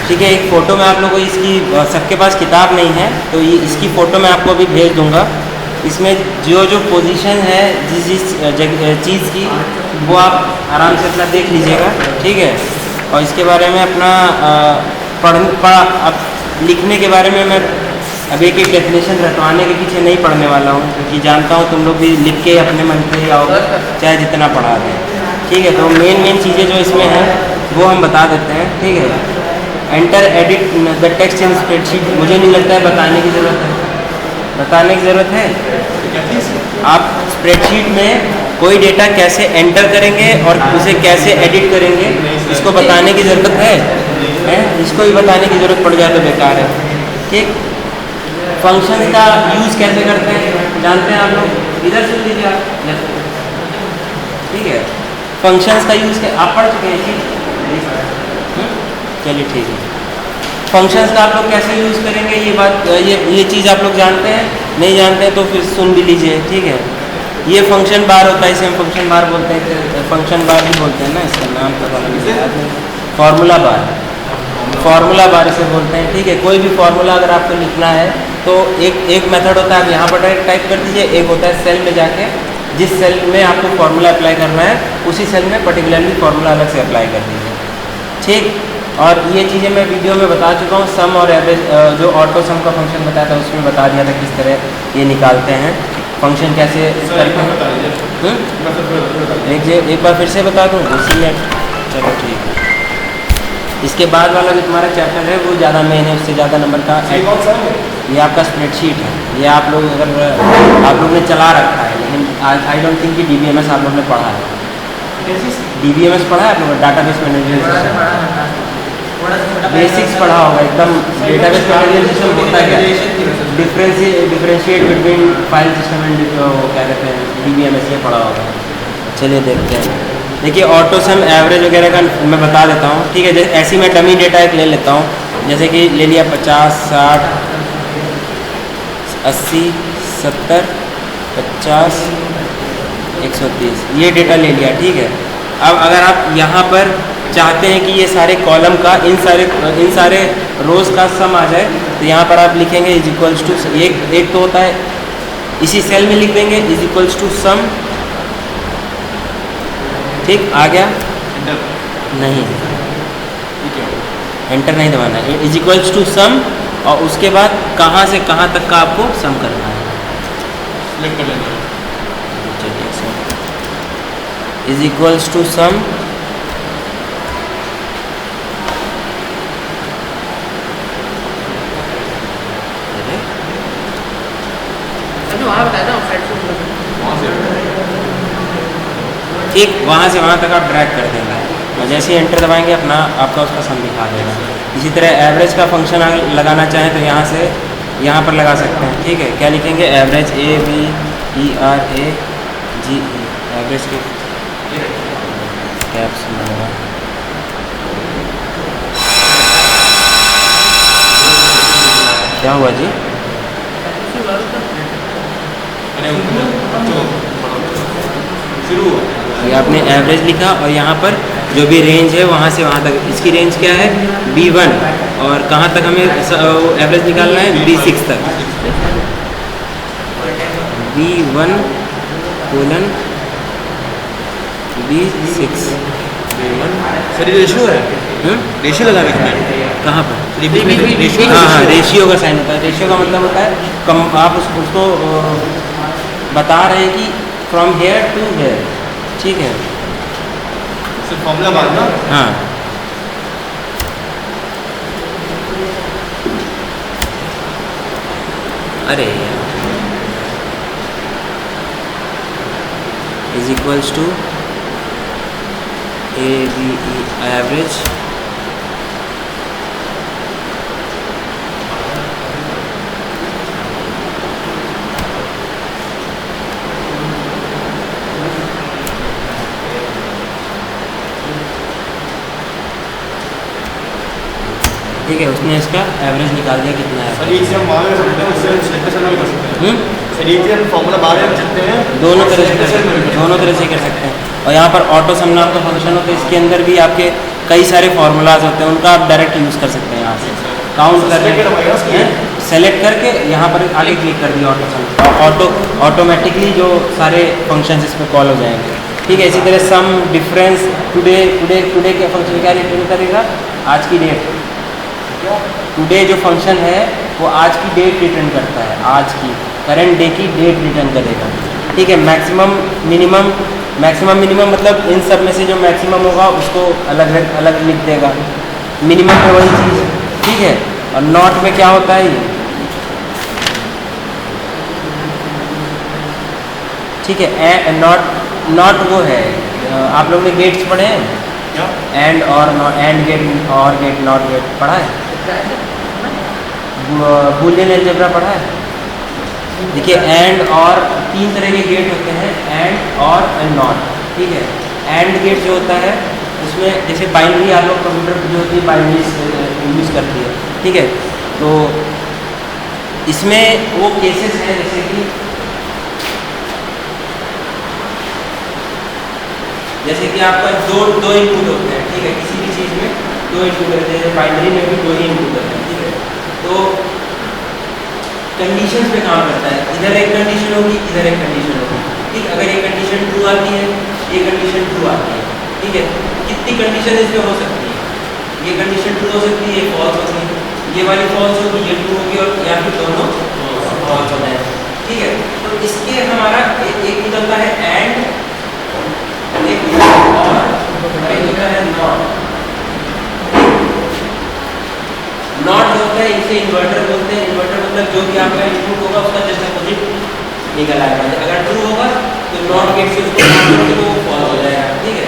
ठीक है, एक फ़ोटो मैं आप लोगों को इसकी, सबके पास किताब नहीं है तो ये इसकी फ़ोटो मैं आपको अभी भेज दूंगा। इसमें जो जो पोजीशन है जिस जिस चीज़ की, वो आप आराम से अपना देख लीजिएगा। ठीक है, और इसके बारे में अपना अब लिखने के बारे में मैं अब एक एक डेफिनेशन रटवाने के पीछे नहीं पढ़ने वाला हूँ, क्योंकि जानता हूँ तुम लोग भी लिख के अपने मन पे ही आओगे, चाहे जितना पढ़ा दें। ठीक है, तो मेन चीज़ें जो इसमें हैं वो हम बता देते हैं। ठीक है, enter edit the text in spreadsheet, मुझे नहीं लगता है बताने की ज़रूरत है। बताने की ज़रूरत है? आप स्प्रेडशीट में कोई डेटा कैसे एंटर करेंगे और उसे कैसे एडिट करेंगे, इसको बताने की ज़रूरत है? इसको ही बताने की ज़रूरत पड़ जाए तो बेकार है। ठीक, फंक्शन का यूज़ कैसे करते हैं जानते हैं आप लोग? इधर सुन लीजिए आप। ठीक है, फंक्शंस का यूज़ आप पढ़ चुके हैं चीज़? चलिए ठीक है। फंक्शंस का आप लोग कैसे यूज़ करेंगे, ये बात ये चीज़ आप लोग जानते हैं? नहीं जानते हैं तो फिर सुन भी लीजिए। ठीक है, ये फंक्शन बार होता है, इसे हम फंक्शन बार बोलते हैं, फंक्शन बार भी बोलते हैं ना, इसका नाम पता नहीं, फार्मूला बार, फार्मूला बार इसे बोलते हैं। ठीक है, कोई भी फार्मूला अगर आपको लिखना है तो एक मेथड होता है, आप यहाँ पर टाइप कर दीजिए। एक होता है सेल में जाके, जिस सेल में आपको फार्मूला अप्लाई करना है उसी सेल में पर्टिकुलरली फार्मूला अलग से अप्लाई कर दीजिए। ठीक, और ये चीज़ें मैं वीडियो में बता चुका हूँ। सम और एवरेज, जो ऑटो सम का फंक्शन बताया था उसमें बता दिया था किस तरह ये निकालते हैं, फंक्शन कैसे करते हैं। एक बार फिर से बता दूँ उसी में। चलो ठीक है, इसके बाद वाला जो तुम्हारा चैप्टर है वो ज़्यादा मेन है, उससे ज़्यादा नंबर का। ये आपका स्प्रेडशीट है, ये आप लोग अगर आप लोग ने चला रखा है, लेकिन आई डोंट थिंक कि DBMS आप लोग ने पढ़ा है। DBMS पढ़ा है आप लोग? डाटाबेस मैनेजमेंट सिस्टम बेसिक्स पढ़ा होगा एकदम। डेटाबेस मैनेजमेंट सिस्टम होता है क्या, differentiate between file system and क्या कहते हैं, DBMS, ये पढ़ा होगा। चलिए देखते हैं। देखिए, ऑटो सम एवरेज वगैरह का मैं बता देता हूँ। ठीक है, जैसे ऐसी मैं डमी डेटा एक ले लेता हूँ, जैसे कि ले लिया 50, 60, 80, 70, 50, 130, ये डेटा ले लिया। ठीक है, अब अगर आप यहाँ पर चाहते हैं कि ये सारे कॉलम का इन सारे रोज़ का सम आ जाए, तो यहाँ पर आप लिखेंगे इज इक्वल्स टू, एक तो होता है इसी सेल में लिख देंगे इज इक्वल्स टू सम। ठीक, आ गया? नहीं, एंटर नहीं दबाना है, इज इक्वल्स टू सम, और उसके बाद कहाँ से कहाँ तक का आपको सम करना है। चलिए, इज इक्वल्स टू सम, ठीक, वहाँ से वहाँ तक आप ड्रैग कर देंगे, और जैसे ही एंटर दबाएंगे अपना आपका उसका सम दिखा देगा। इसी तरह एवरेज का फंक्शन लगाना चाहें तो यहाँ से यहाँ पर लगा सकते हैं। ठीक है, क्या लिखेंगे? एवरेज, AVERAGE, एवरेज के कैप्स में लगा। क्या हुआ जी? ये आपने एवरेज लिखा, और यहाँ पर जो भी रेंज है वहाँ से वहाँ तक, इसकी रेंज क्या है? B1, और कहाँ तक हमें एवरेज निकालना है? B6 तक। B1 colon B6। Sir ratio है, रेशियो लगा रखना है कहाँ पर? रेशियो। हाँ, रेशियो का साइन होता है। रेशियो का मतलब होता है कम, आप उसको बता रहे हैं कि फ्रॉम हेयर टू हेयर। ठीक है, सर फॉर्मूला बात ना। हाँ, अरे is equals to AVE average ठीक है, उसने इसका एवरेज निकाल दिया कितना है। सर ये हम वहाँ कर सकते हैं, उससे कर सकते हैं। सर ये चीज़ फॉर्मूला बाहर कर सकते हैं, दोनों तरह से कर सकते हैं, दोनों तरह से कर सकते हैं। और यहाँ पर ऑटो सम नाम का फंक्शन होता है, इसके अंदर भी आपके कई सारे फार्मूलाज होते हैं, उनका आप डायरेक्ट यूज़ कर सकते हैं। यहाँ से काउंट कर सेलेक्ट करके यहाँ पर आगे क्लिक कर दिया ऑटो सम, ऑटोमेटिकली जो सारे फंक्शंस इसमें कॉल हो जाएंगे। ठीक है, इसी तरह सम, डिफरेंस, टुडे के फंक्शन क्या रिटर्न करेगा? आज की डेट। टुडे जो फंक्शन है वो आज की डेट रिटर्न करता है, आज की करंट डे की डेट रिटर्न करेगा। ठीक है, मैक्सिमम मिनिमम मतलब इन सब में से जो मैक्सिमम होगा उसको अलग अलग लिख देगा, मिनिमम में वही चीज़। ठीक है, और नॉट में क्या होता है ये? ठीक है, नॉट वो है, आप लोग ने गेट्स पढ़े हैं? एंड और एंड गेट, और गेट, नॉट गेट पढ़ा है? बूलियन अलजेब्रा पढ़ा है? देखिए, एंड और तीन तरह के गेट होते हैं, एंड और नॉट। ठीक है, एंड गेट जो होता है उसमें जैसे बाइनरी, आप लोग कंप्यूटर जो होती है बाइनरी यूज़ करती है। ठीक है, तो इसमें वो केसेस हैं जैसे कि आपका दो इनपुट होते हैं। ठीक है, किसी भी चीज़ में दो इनपुट होते हैं, बाइनरी में भी दो ही इनपुट होते हैं। ठीक है, तो कंडीशंस पे काम करता है, इधर एक कंडीशन होगी, इधर एक कंडीशन होगी। ठीक, अगर एक कंडीशन ट्रू आती है, ये कंडीशन ट्रू आती है। ठीक है, कितनी कंडीशन इसमें हो सकती है? ये कंडीशन ट्रू हो सकती है, ये फॉल्स होती है, ये वाली फॉल्स होगी, ये ट्रू होगी, और या फिर दोनों फॉल्स हो जाए। ठीक है, तो इसके हमारा एक निकलता है एंड, एक होता है नॉट जो होता है इसे इन्वर्टर बोलते हैं। इन्वर्टर मतलब जो भी आपका इनपुट होगा उसका जस्ट अपोजिट निकल आएगा। अगर ट्रू होगा तो नॉट गेट से उसको करोगे तो वो फॉल्स हो जाएगा। ठीक है,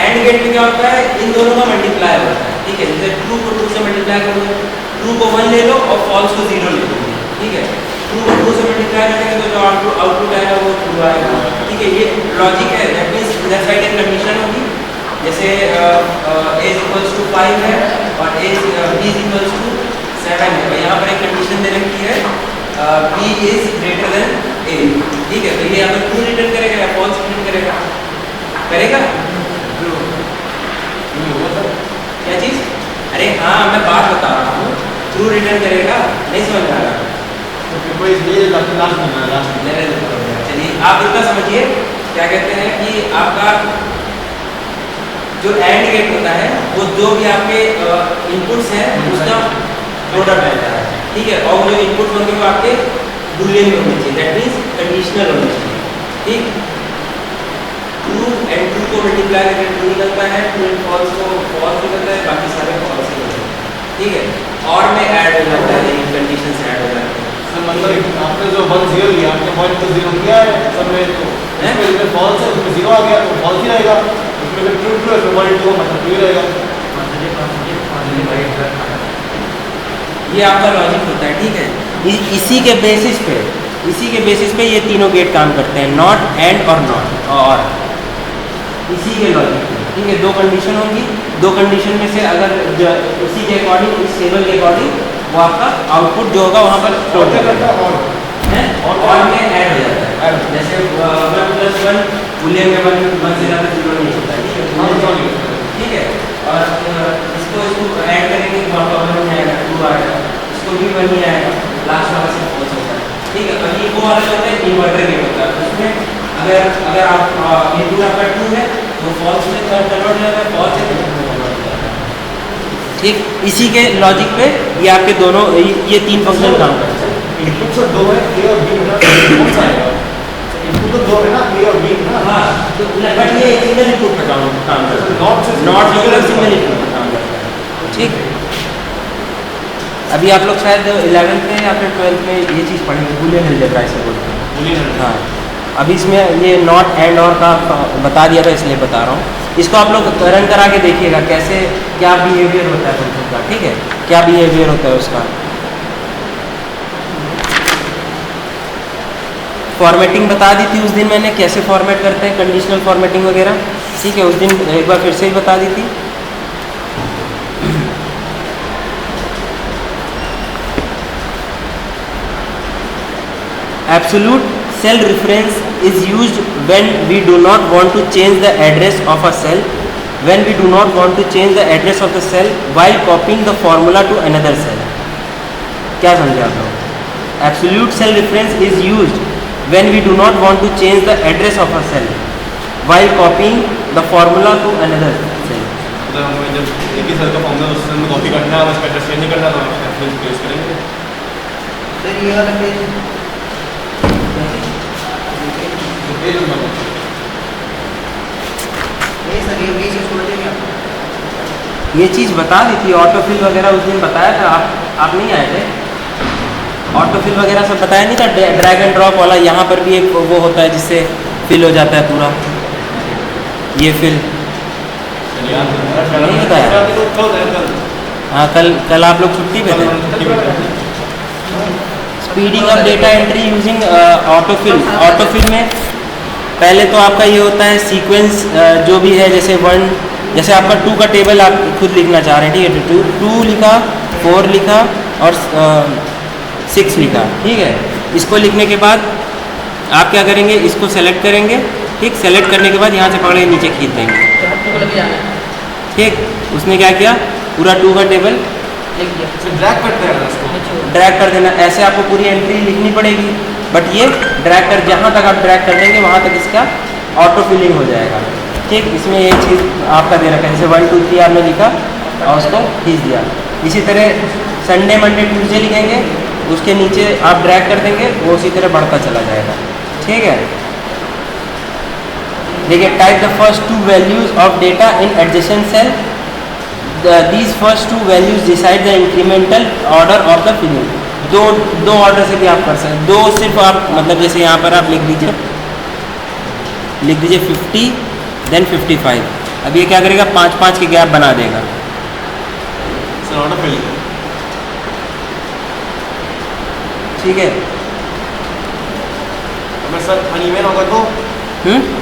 एंड गेट में क्या होता है? इन दोनों का मल्टीप्लाई होता है। ठीक है, जैसे ट्रू को ट्रू से मल्टीप्लाई करोगे, ट्रू को 1 ले लो और फॉल्स को 0 ले लो। ठीक है, ट्रू को ट्रू से मल्टीप्लाई करेंगे तो जो आउटपुट आएगा वो ट्रू आएगा। ठीक है, ये लॉजिक है। दैट मीन्स इधर साइड एक कंडीशन होगी, जैसे a इक्वल्स टू 5 है और b इक्वल्स टू 7 है, और यहाँ पर एक कंडीशन दे रखी है b is greater than a। ठीक है, तो ये अगर ट्रू रिटर्न करेगा या फॉल्स रिटर्न करेगा? क्या चीज़? अरे हाँ, मैं बात बता रहा हूँ, ट्रू रिटर्न करेगा, नहीं समझ में आ रहा? चलिए आप इतना समझिए, क्या कहते हैं कि आपका जो एंड गेट होता है वो जो भी आपके इनपुट्स हैं उसका प्रोडक्ट रहता है। ठीक है, और जो इनपुट होंगे वो आपके बूलियन में होने चाहिए, दैट मीन्स कंडीशनल होने चाहिए। ठीक, ट्रू एंड ट्रू को मल्टीप्लाई करके ट्रू निकलता है, ट्रू एंड फॉल्स को फॉल्स निकलता है, बाकी सारे फॉल्स ही होते हैं। ठीक है, और में ऐड हो जाता है, ये कंडीशन से ऐड हो जाता है। मतलब आपने जो 1 0 लिया, आपने पॉइंट को 0 किया है, सब में तो इसमें फॉल्स है, उसमें 0 आ गया तो फॉल्स ही रहेगा। उसमें अगर ट्रू है तो 1 2 मतलब ट्रू रहेगा। ये आपका लॉजिक होता है। ठीक है, इसी के बेसिस पे ये तीनों गेट काम करते हैं, नॉट, एंड और नॉट, और इसी के लॉजिक पे। ठीक है, दो कंडीशन होंगी, दो कंडीशन में से अगर उसी के अकॉर्डिंग, इस टेबल के अकॉर्डिंग वो आपका आउटपुट जो होगा वहाँ पर फ्लो करता है, और में ऐड हो जाता है। जैसे 1+1 बूलियन में 1 से ज़्यादा 0 नहीं होता है। ठीक है, और इसको ऐड करेंगे तो आपका 1 नहीं आएगा, 2 आएगा, इसको भी 1 ही आएगा, लास्ट वाला से फॉल्स होता है। ठीक है, अब ये वो वाला होता है इन्वर्टर गेट होता है, उसमें अगर आप इनपुट आपका ट्रू है तो फॉल्स में कन्वर्ट हो जाएगा, फॉल्स है तो कन्वर्ट हो जाएगा। ठीक, इसी के लॉजिक पे ये आपके दोनों ये तीन फंक्शन काम करते हैं। इनपुट तो 2 है, a और b ना, कौन सा आएगा? इनपुट तो 2 है ना, a और b ना। हाँ, तो बट ये सिंगल इनपुट पे काम करता है, नॉट सिंगल इनपुट पे काम करता है। ठीक, अभी आप लोग शायद 11th में या फिर 12th में ये चीज़ पढ़ेंगे, बूलियन अलजेब्रा इसे बोलते हैं। हाँ, अभी इसमें ये नॉट, एंड, और का बता दिया था इसलिए बता रहा हूँ। इसको आप लोग रन करा के देखिएगा कैसे, क्या बिहेवियर होता है फंक्शन का। ठीक है, क्या बिहेवियर होता है उसका। फॉर्मेटिंग बता दी थी उस दिन मैंने, कैसे फॉर्मेट करते हैं, कंडीशनल फॉर्मेटिंग वगैरह। ठीक है, उस दिन एक बार फिर से ही बता दी थी। Absolute cell reference is used when we do not want to change the address of a cell, when we do not want to change the address of the cell while copying the formula to another cell. क्या समझे आप लोग? Absolute cell reference is used when we do not want to change the address of a cell while copying the formula to another cell. मतलब हमें जब एक ही cell का formula उस सेल में कॉपी करना है, उसका एड्रेस चेंज नहीं करना, तो हम एड्रेस पेस्ट करेंगे। सर ये वाला पेज पेज नंबर ये सर ये पेज छोड़ देंगे आपको। ये चीज़ बता दी थी, ऑटोफिल वगैरह उस दिन बताया था, आप नहीं आए थे? ऑटोफिल वगैरह सब बताया नहीं था, ड्रैग एंड ड्रॉप वाला। यहाँ पर भी एक वो होता है जिससे फिल हो जाता है पूरा, ये फिल नहीं बताया। हाँ, कल आप लोग छुट्टी पे थे। Speeding of data entry using autofill. Autofill में पहले तो आपका ये होता है सीक्वेंस जो भी है, जैसे आपका 2 का टेबल आप खुद लिखना चाह रहे हैं, ठीक है, 2 लिखा, 4 लिखा और 6 लिखा, ठीक है। इसको लिखने के बाद आप क्या करेंगे, इसको सेलेक्ट करेंगे, ठीक। सेलेक्ट करने के बाद यहाँ से पकड़ के नीचे खींच देंगे, ठीक। उसने क्या किया, पूरा 2 का टेबल ड्रैग करते हैं उसको, ड्रैग कर देना। ऐसे आपको पूरी एंट्री लिखनी पड़ेगी, बट ये ड्रैग कर, जहाँ तक आप ड्रैग कर देंगे वहाँ तक इसका ऑटो फिलिंग हो जाएगा, ठीक। इसमें ये चीज़ आपका दे रखा है, जैसे 1 2 3 आपने लिखा और उसको खींच दिया। इसी तरह संडे मंडे ट्यूसडे लिखेंगे, उसके नीचे आप ड्रैग कर देंगे, वो उसी तरह बढ़ता चला जाएगा, ठीक है। देखिए, type the first 2 values of data in adjacent cell. These first 2 values decide the incremental order of the filling. दो ऑर्डर से भी आप कर सकते हैं, 2 सिर्फ आप, मतलब जैसे यहाँ पर आप लिख दीजिए 50 देन 55। अब ये क्या करेगा, 5-5 के गैप बना देगा। सर ऑटो फिलिंग, ठीक है। अगर सर अनइवन होगा तो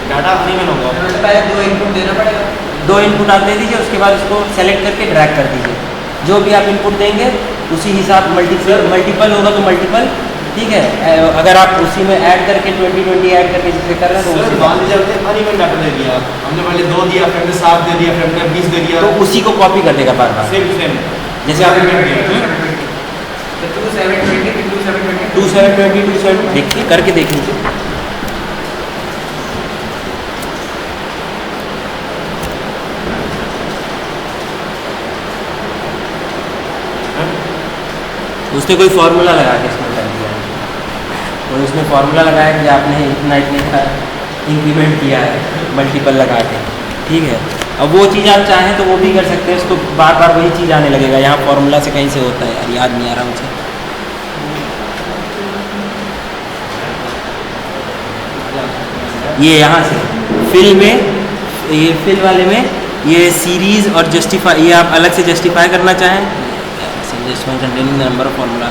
डाटा अनइवन होगा, पहले 2 इनपुट देना पड़ेगा। 2 इनपुट आप दे दीजिए, उसके बाद उसको सेलेक्ट करके ड्रैग कर दीजिए। जो भी आप इनपुट देंगे उसी हिसाब मल्टीपल होगा तो मल्टीपल, ठीक है। अगर आप उसी में ऐड करके 20 ऐड करके जिसे कर रहे हैं तो सर मान लीजिए आपने अनइवन डाटा दे दिया, हमने पहले 2 दिया, फिर हमने 7 दे दिया, फिर हमने 20 दे दिया, तो उसी को कॉपी कर देगा बार बार, सेम जैसे आप 2720 2720 देखिए, करके देख लीजिए। उसने कोई फार्मूला लगा के इसमें कर दिया, और उसने फार्मूला लगाया कि आपने इतना का इंक्रीमेंट किया है मल्टीपल लगा के, ठीक है। अब वो चीज़ आप चाहें तो वो भी कर सकते हैं, उसको बार बार वही चीज़ आने लगेगा। यहाँ फार्मूला से कहीं से होता है यार, याद नहीं आ रहा मुझे। ये यहाँ से फिल में, ये फिल वाले में ये सीरीज़ और जस्टिफाई, ये आप अलग से जस्टिफाई करना चाहें, containing the number of formula,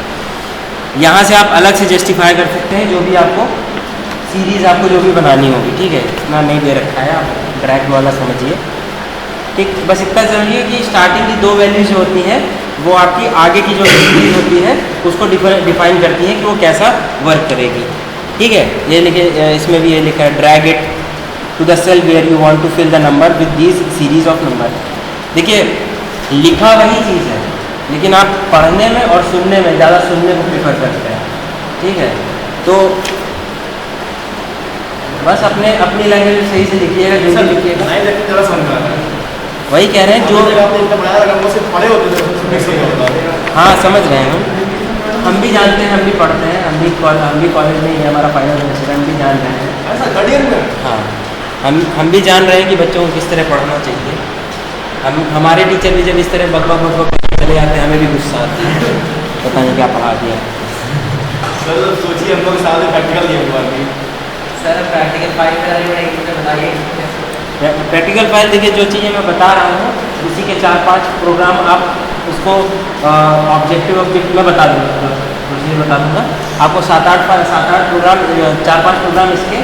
यहाँ से आप अलग से जस्टिफाई कर सकते हैं जो भी आपको सीरीज़ आपको जो भी बनानी होगी, ठीक है। इतना नहीं दे रखा है, आप ड्रैग वाला समझिए, ठीक। बस इतना समझिए कि स्टार्टिंग की 2 वैल्यूज जो होती हैं वो आपकी आगे की जो सीरीज होती है उसको डिफाइन करती है कि वो कैसा वर्क करेगी, ठीक है। ये लिखे, इसमें भी ये लिखा है, drag it to the cell where you want to fill the number with this series of number. देखिए, लिखा वही चीज़ है, लेकिन आप पढ़ने में और सुनने में ज़्यादा सुनने को प्रेफर करते हैं, ठीक है। तो बस अपनी लैंग्वेज सही से लिखिएगा, जो भी लिखिएगा। नहीं देखते ज़रा समझ में आता है, वही कह रहे हैं जो आपने इतना बनाया रखा, वो सिर्फ पढ़े होते थे, उसमें मिक्स नहीं होता। हाँ, समझ रहे हैं, हम भी जानते हैं, हम भी पढ़ते हैं, हम भी कॉलेज में ही है हमारा फाइनल सेमेस्टर, हम भी जान रहे हैं। ऐसा थर्ड ईयर में, हाँ, हम भी जान रहे हैं कि बच्चों को किस तरह पढ़ना चाहिए। हमारे टीचर भी जब इस तरह बकबक चले जाते हैं, हमें भी गुस्सा आता है, पता नहीं क्या पढ़ा दिया। सर सोचिए हम लोग साथ में प्रैक्टिकल दिए हुआ अभी। सर प्रैक्टिकल फाइल बताइए। प्रैक्टिकल फाइल देखिए, जो चीज़ें मैं बता रहा हूँ उसी के 4-5 प्रोग्राम आप उसको ऑब्जेक्टिव में बता दूँगा, प्रोसीजर बता दूँगा आपको। 7-8 प्रोग्राम, 4-5 प्रोग्राम इसके,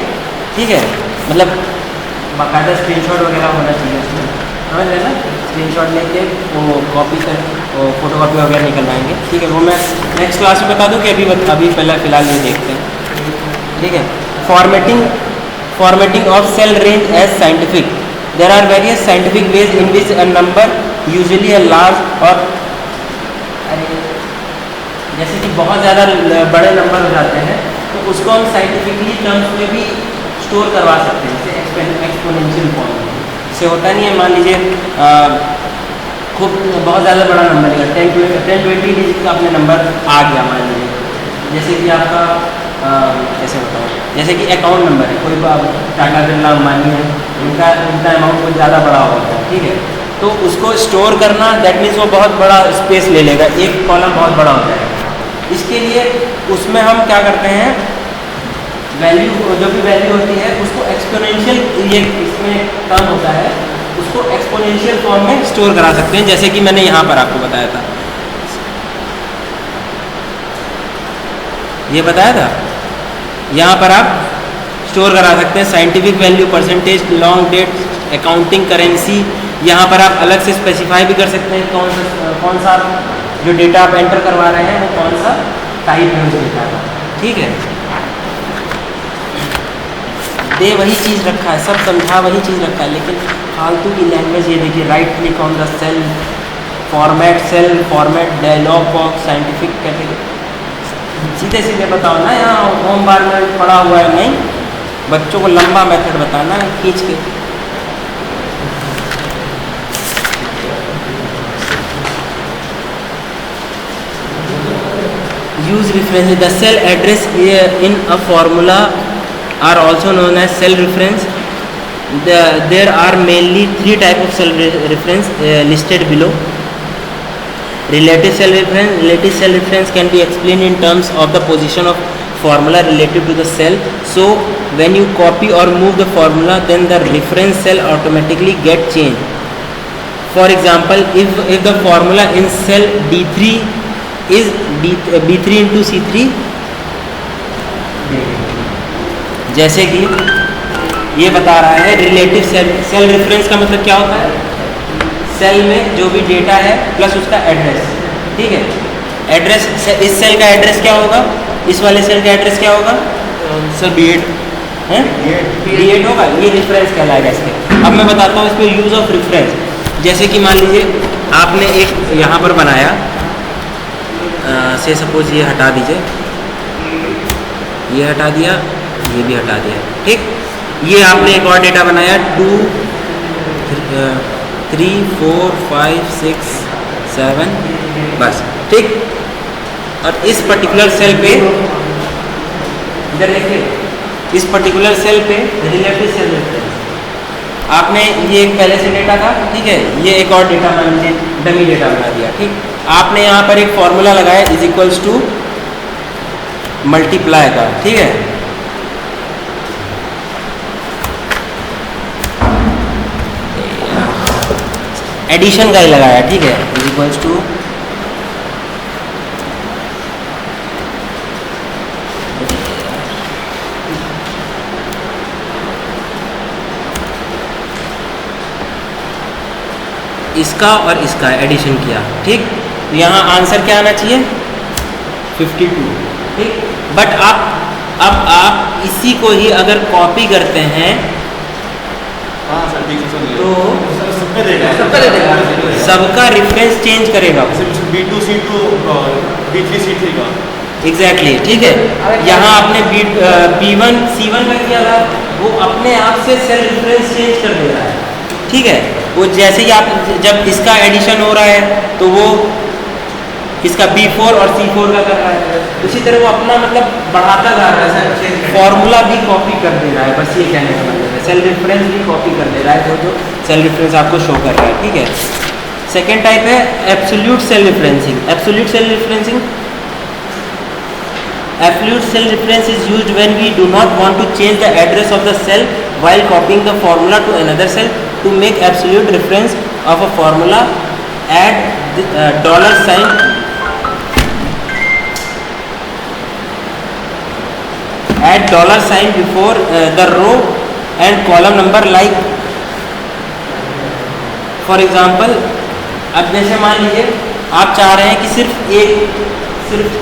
ठीक है। मतलब बाकायदा स्क्रीनशॉट वगैरह होना चाहिए उसमें, समझ रहे ना। स्क्रीनशॉट लेके वो कॉपी कर, वो फोटोकॉपी वगैरह निकलवाएंगे, ठीक है। वो मैं नेक्स्ट क्लास में बता दूँ कि अभी पहले फ़िलहाल ये देखते हैं। ठीक है। Formatting of cell range as scientific, there are various scientific ways in which a number usually a large और जैसे कि बहुत ज़्यादा बड़े नंबर हो जाते हैं तो उसको हम साइंटिफिकली टर्म्स में भी स्टोर करवा सकते हैं, जैसे एक्सपोनेंशियल फॉर्म में। इससे होता नहीं है, मान लीजिए खूब बहुत ज़्यादा बड़ा नंबर है, 10-20 डिजिट का अपने नंबर आ गया मान लीजिए, जैसे कि आपका कैसे बताऊँ, जैसे कि अकाउंट नंबर है, कोई टाटा बिरला अंबानी है, उनका अमाउंट कुछ ज़्यादा बड़ा होता है, ठीक है। तो उसको स्टोर करना दैट मीन्स वो बहुत बड़ा स्पेस ले लेगा, एक कॉलम बहुत बड़ा होता है। इसके लिए उसमें हम क्या करते हैं, वैल्यू जो भी वैल्यू होती है उसको एक्सपोनेंशियल, ये इसमें टर्म होता है, उसको एक्सपोनेंशियल फॉर्म में स्टोर करा सकते हैं, जैसे कि मैंने यहाँ पर आपको बताया था, ये बताया था, यहाँ पर आप स्टोर करा सकते हैं scientific value, percentage, long date, accounting, currency. यहाँ पर आप अलग से स्पेसिफाई भी कर सकते हैं कौन सा जो डेटा आप एंटर करवा रहे हैं वो कौन सा टाइप है उस डेटा का, ठीक है। दे वही चीज़ रखा है, सब समझा वही चीज़ रखा है, लेकिन फालतू की लैंग्वेज ये देखिए, right click on the cell, format dialog box, scientific category, सीधे सीधे बताओ ना, यहाँ होम बार में पड़ा हुआ है, नहीं बच्चों को लंबा मेथड बताना है खींच के। Use reference, the cell address in a formula are also known as cell reference. There are mainly 3 types of cell reference listed below. Relative cell reference. Relative cell reference can be explained in terms of the position of formula relative to the cell. So when you copy or move the formula, then the reference cell automatically get changed. For example, if the formula in cell D3 is B3 into C3, जैसे कि ये बता रहा है relative cell reference का मतलब क्या होता है, सेल में जो भी डेटा है प्लस उसका एड्रेस, ठीक है। एड्रेस, इस सेल का एड्रेस क्या होगा, इस वाले सेल का एड्रेस क्या होगा सर, B8 है, B8 होगा, ये रेफरेंस कहलाएगा इसके। अब मैं बताता हूँ इसको यूज़ ऑफ रेफरेंस। जैसे कि मान लीजिए आपने एक यहाँ पर बनाया, से सपोज ये हटा दीजिए, ये हटा दिया, ये भी हटा दिया, ठीक। ये आपने एक और डेटा बनाया 2 3 4 5 6 7 बस, ठीक। और इस पर्टिकुलर सेल पे इधर देखिए, इस पर्टिकुलर सेल पे रिलेटिव सेल रेफरेंस आपने ये एक पहले से डेटा था, ठीक है, ये एक और डेटा मान लीजिए डमी डेटा बना दिया, ठीक। आपने यहाँ पर एक फॉर्मूला लगाया इज इक्वल्स टू मल्टीप्लाई का, ठीक है। एडिशन का ही लगाया, ठीक है, इज इक्वल्स टू इसका और इसका एडिशन किया, ठीक। तो यहाँ आंसर क्या आना चाहिए 52, ठीक। बट आप इसी को ही अगर कॉपी करते हैं तो सबका रेफरेंस चेंज करेगा, B2 C2 B3 C3 का एग्जैक्टली, ठीक है। यहाँ आपने B1 C1 का किया था, वो अपने आप से सेल रेफरेंस चेंज कर दे रहा है, ठीक है। वो जैसे ही आप जब इसका एडिशन हो रहा है तो वो इसका B4 और C4 का कर रहा है, उसी तरह वो अपना मतलब बढ़ाता जा रहा है, फॉर्मूला भी कॉपी कर दे रहा है, बस ये कहने का मतलब है, सेल रेफरेंस भी कॉपी कर दे रहा है, जो सेल रेफरेंस आपको शो कर रहा है, ठीक है। सेकेंड टाइप है absolute cell referencing. Absolute cell referencing, absolute cell reference is used when we do not want to change the address of the cell while copying the formula to another cell. To make absolute reference of a formula, add dollar sign before the row and column number, like for example, अब जैसे मान लीजिए आप चाह रहे हैं कि सिर्फ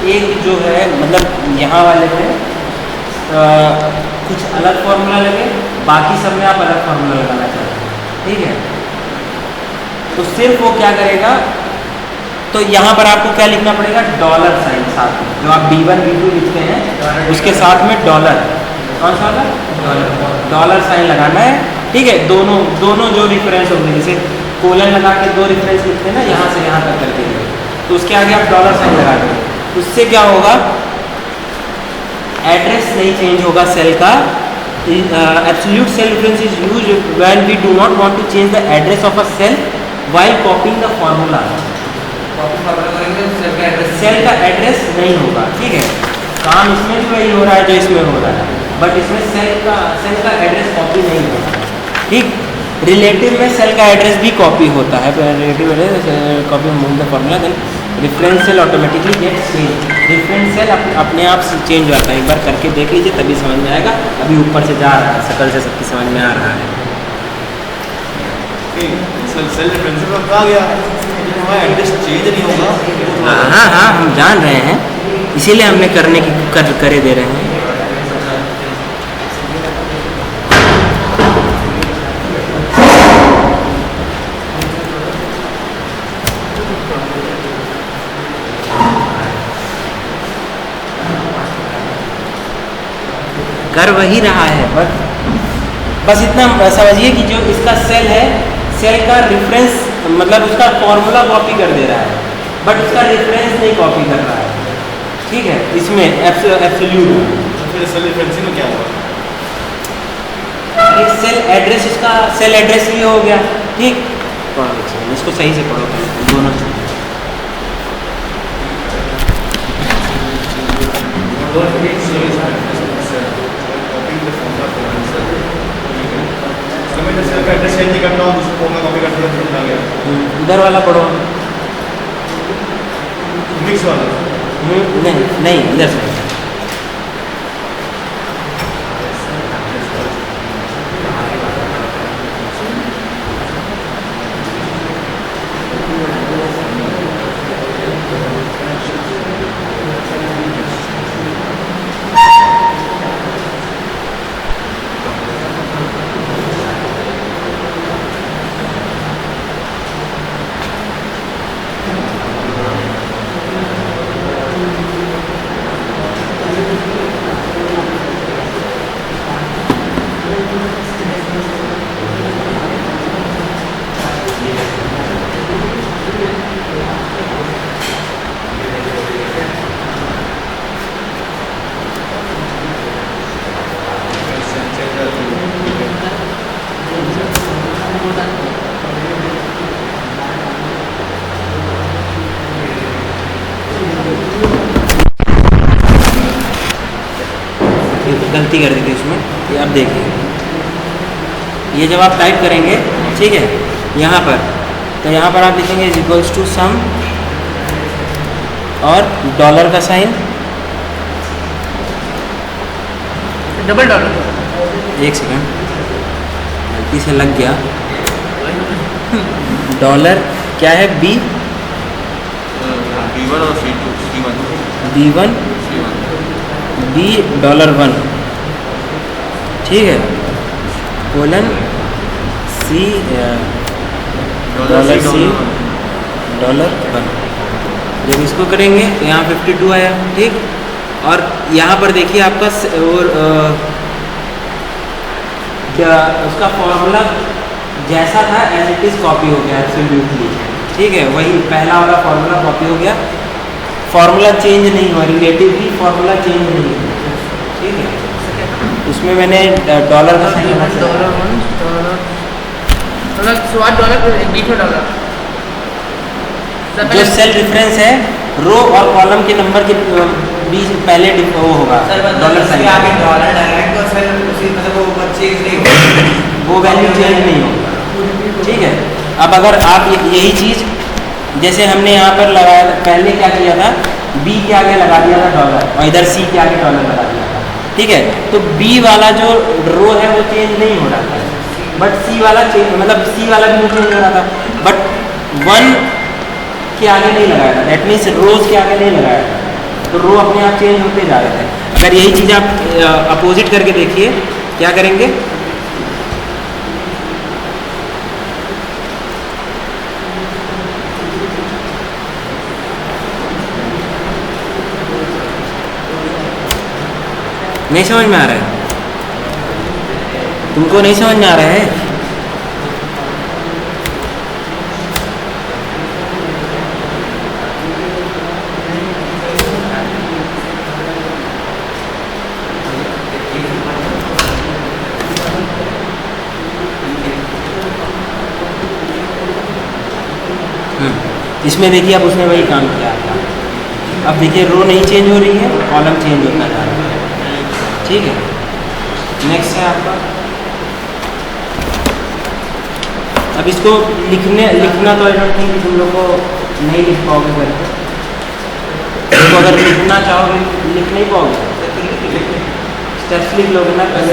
एक जो है मतलब यहाँ वाले में कुछ अलग फॉर्मूला लगे, बाकी सब में आप अलग फॉर्मूला लगाना चाहते हैं, ठीक है। तो सिर्फ वो क्या करेगा, तो यहाँ पर आपको क्या लिखना पड़ेगा, $, साथ में जो आप B1 B2 लिखते हैं उसके साथ में डॉलर, कौन सा वाला $, लगाना है, ठीक है। दोनों जो रिफरेंस होंगे, जैसे कोलन लगा के 2 रिफरेंस लिखते हैं ना, यहाँ से यहाँ तक करके, तो उसके आगे आप $, लगा देंगे। उससे क्या होगा, एड्रेस नहीं चेंज होगा सेल का। Absolute cell reference is used when we do not want to change the address of a cell while copying the formula. Cell का एड्रेस नहीं होगा, ठीक है। काम इसमें भी वही हो रहा है जो इसमें हो रहा है, बट इसमें सेल का एड्रेस कॉपी नहीं होगा, ठीक। रिलेटिव में सेल का एड्रेस भी कॉपी होता है, relative address copy move the formula, then reference cell automatically get change. Reference cell अपने आप से चेंज होता है, एक बार करके देख लीजिए तभी समझ में आएगा। अभी ऊपर से जा रहा है, शकल से सबकी समझ में आ रहा है। सेल रेफरेंस में कहा गया हमारा एड्रेस चेंज नहीं होगा। हाँ, हम जान रहे हैं, इसीलिए हमने करने की करे दे रहे हैं। कर वही रहा है, बस इतना समझिए कि जो इसका सेल है, सेल का रेफरेंस मतलब उसका फॉर्मूला कॉपी कर दे रहा है, बट उसका रेफरेंस नहीं कॉपी कर रहा है, ठीक है। इसमें एब्सोल्यूट फिर सेल रेफरेंसिंग में क्या होगा, सेल एड्रेस, उसका सेल एड्रेस ये हो गया, ठीक। इसको सही से पढ़ो दोनों से। सेल का एड्रेस चेंज नहीं करना, उसको फॉर्मूला कॉपी कर दिया, समझ आ गया। इधर वाला पढ़ो, मिक्स वाला नहीं इधर से। गलती कर दी थी उसमें, ये अब देखिए, ये जब आप टाइप करेंगे, ठीक है, यहाँ पर, तो यहाँ पर आप लिखेंगे इज इक्वल्स टू सम और $, का साइन, $, एक सेकंड गलती से लग गया, डॉलर क्या है, B1 और C2 B1 $1, ठीक है, कोलन C $1। जब इसको करेंगे तो यहाँ 52 आया, ठीक। और यहाँ पर देखिए आपका और क्या उसका फॉर्मूला जैसा था एज इट इज़ कॉपी हो गया एब्सोल्युटली, ठीक है। वही पहला वाला फॉर्मूला कॉपी हो गया, फॉर्मूला चेंज नहीं हुआ, रिलेटिव भी फॉर्मूला चेंज नहीं हुआ, ठीक है। उसमें मैंने $, का साइन लगा दिया। जो सेल रेफरेंस है, रो और कॉलम के नंबर के बीच पहले वो होगा $, साइन, वो वैल्यू चेंज नहीं होगा, ठीक है। अब अगर आप यही चीज़ जैसे हमने यहाँ पर लगाया, पहले क्या किया था, B के आगे लगा दिया था $, और इधर C के आगे $, लगा दिया था, ठीक है। तो B वाला जो रो है वो चेंज नहीं हो रहा था, बट C वाला चेंज, मतलब C वाला भी चेंज हो रहा था, बट 1 के आगे नहीं लगाया था, दैट मीन्स रोज के आगे नहीं लगाया था, तो रो अपने आप चेंज होते जा रहे थे। अगर यही चीज़ आप अपोजिट करके देखिए, क्या करेंगे? नहीं समझ में आ रहा है? तुमको नहीं समझ में आ रहा है? इसमें देखिए अब उसने वही काम किया था। अब देखिए रो नहीं चेंज हो रही है, कॉलम चेंज होता जा रहा है। ठीक है, नेक्स्ट है आपका। अब इसको लिखना तो आई डोंट थिंक कि तुम लोग को नहीं लिख पाओगे करके। तो अगर लिखना चाहोगे लिख नहीं पाओगे, स्टेप्स लिख लोगे ना पहले।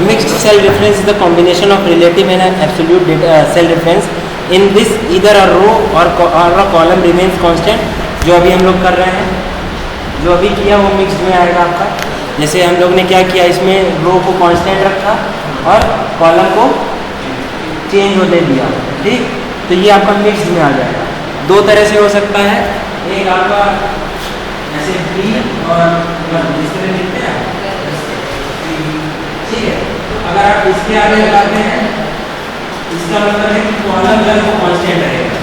Mixed cell reference is the combination of relative and absolute data, cell reference. In this, either a row or a column remains constant. जो अभी हम लोग कर रहे हैं, जो अभी किया वो मिक्स्ड में आएगा आपका। जैसे हम लोग ने क्या किया, इसमें रो को कांस्टेंट रखा और कॉलम को चेंज होने दिया। ठीक, तो ये आपका मिक्स्ड में आ जाएगा। दो तरह से हो सकता है, एक आपका ऐसे बी और इस तरह लिखते हैं। ठीक है, अगर आप इसके आगे लगाते हैं, इसका मतलब है कि कॉलम जो है वो कांस्टेंट रहेगा।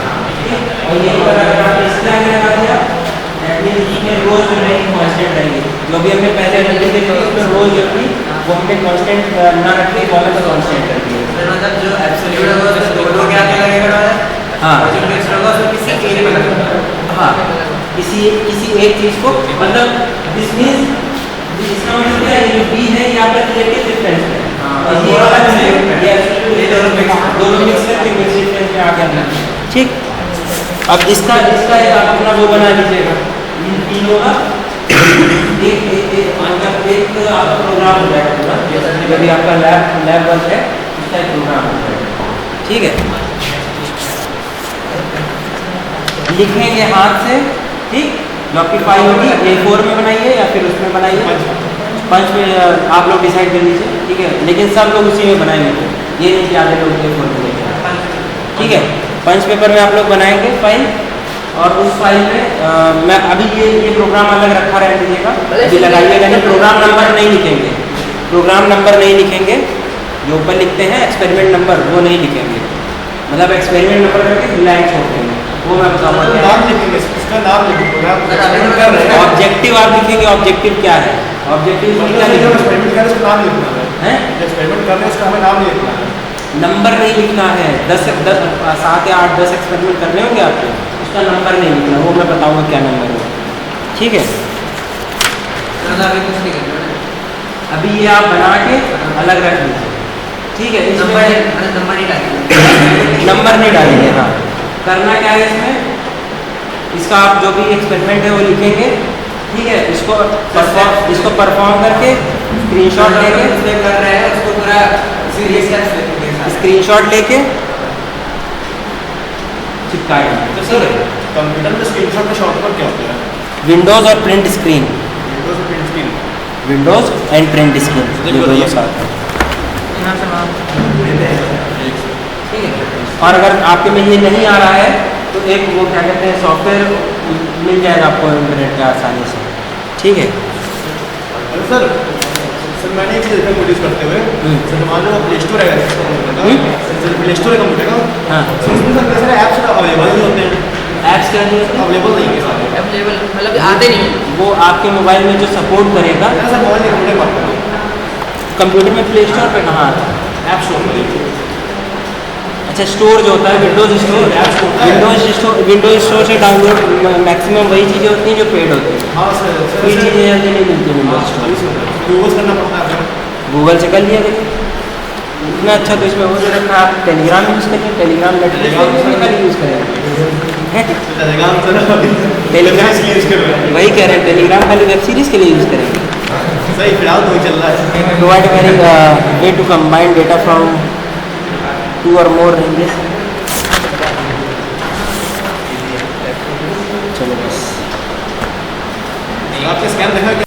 और यही पर अगर आप इसके आगे लगा दिया, दैट मींस इसमें रोज जो रहेगी कांस्टेंट रहेगी। जो भी हमने पहले रखी थी उसमें रोज जो थी वो हमने कांस्टेंट ना रख के कॉलम को कांस्टेंट कर दिया। मतलब जो एब्सोल्यूट होगा उसमें दो के आगे लगेगा। हाँ, और जो मिक्स्ड होगा उसमें किसी एक में लगेगा। हाँ, किसी एक चीज को, मतलब दिस मींस इसका मतलब क्या है, ये बी है ये आपका रिलेटिव डिफरेंस है। और ये वाला जो है ये दोनों मिक्स करके मिक्स डिफरेंस में आ गया। ठीक, अब इसका एक आप अपना वो बना लीजिएगा। इन तीनों का एक आपका प्रोग्राम हो जाएगा पूरा। जैसे अभी आपका लैब वर्क है, इसका एक प्रोग्राम हो जाएगा। ठीक है, लिखेंगे हाथ से। ठीक, जो आपकी फाइल होगी A4 में बनाइए या फिर उसमें बनाइए, पंच में आप लोग डिसाइड कर लीजिए। ठीक है, लेकिन सब लोग उसी में बनाएंगे, ये नहीं कि आधे लोग A4 में लेंगे। ठीक है, पंच पेपर में आप लोग बनाएंगे फाइल, और उस फाइल में मैं अभी ये प्रोग्राम अलग रखा रहने दीजिएगा, अभी लगाइएगा नहीं। प्रोग्राम नंबर नहीं लिखेंगे, प्रोग्राम नंबर नहीं लिखेंगे। जो ऊपर लिखते हैं एक्सपेरिमेंट नंबर वो नहीं लिखेंगे, मतलब एक्सपेरिमेंट नंबर करके ब्लैंक छोड़ देंगे। वो मैं बताऊँगा नाम लिखेंगे, इसका नाम लिखेंगे। ऑब्जेक्टिव आप लिखेंगे, ऑब्जेक्टिव क्या है, ऑब्जेक्टिव क्या लिखेंगे, एक्सपेरिमेंट कर रहे हैं उसका नाम लिखना है। एक्सपेरिमेंट कर रहे हैं उसका हमें नाम लिखना है, नंबर नहीं लिखना है। 7 या 8 10 एक्सपेरिमेंट कर रहे होंगे आपके, उसका नंबर नहीं लिखना, वो मैं बताऊँगा क्या नंबर है। ठीक है, अभी ये आप बना के अलग रख लीजिए। ठीक है, नंबर नहीं डालेंगे। हाँ, करना क्या है इसमें, इसका आप जो भी एक्सपेरिमेंट है वो लिखेंगे। ठीक है, इसको परफॉर्म करके स्क्रीनशॉट लेके कर रहे हैं उसको पूरा स्क्रीनशॉट लेके चिपकाएंगे। तो सर कंप्यूटर में स्क्रीनशॉट का शॉर्टकट क्या होता है? विंडोज और प्रिंट स्क्रीन, विंडोज और print screen, Windows and print screen, ये दोनों साथ हैं। ठीक है, और अगर आपके में ये नहीं आ रहा है तो एक वो क्या कहते हैं सॉफ्टवेयर मिल जाएगा आपको इंटरनेट पे आसानी से। ठीक है, सर मैंने एक चीज़ देखा यूज़ करते हुए, सर मान लो प्ले स्टोर है, सर प्ले स्टोर है कंप्यूटर का। हाँ, सर उसमें सर कैसे ऐप्स अवेलेबल नहीं होते हैं, ऐप्स क्या अवेलेबल नहीं है सारे, अवेलेबल मतलब आते नहीं। वो आपके मोबाइल में जो सपोर्ट करेगा। सर मोबाइल कंप्यूटर बात करें, कंप्यूटर में प्ले स्टोर पे कहाँ आता है, ऐप स्टोर पर। अच्छा, स्टोर जो होता है विंडोज स्टोर, विंडोज स्टोर से डाउनलोड मैक्सिमम वही चीज़ें होती हैं जो पेड होती हैं। हाँ सर, कोई चीज़ें जल्दी नहीं मिलती विंडोज स्टोर, गूगल करना पड़ता है। गूगल से कर लिया। देखिए इतना अच्छा तो इसमें वो जो रखना, आप टेलीग्राम यूज़ करिए, टेलीग्राम नेटफ्लिक्स खाली यूज़ करेंगे। टेलीग्राम यूज़ कर रहे हैं, वही कह रहे हैं, टेलीग्राम खाली वेब सीरीज़ के लिए यूज़ करेंगे। सही फिलहाल तो चल रहा है। Provide very way to combine data from 2 or more ranges।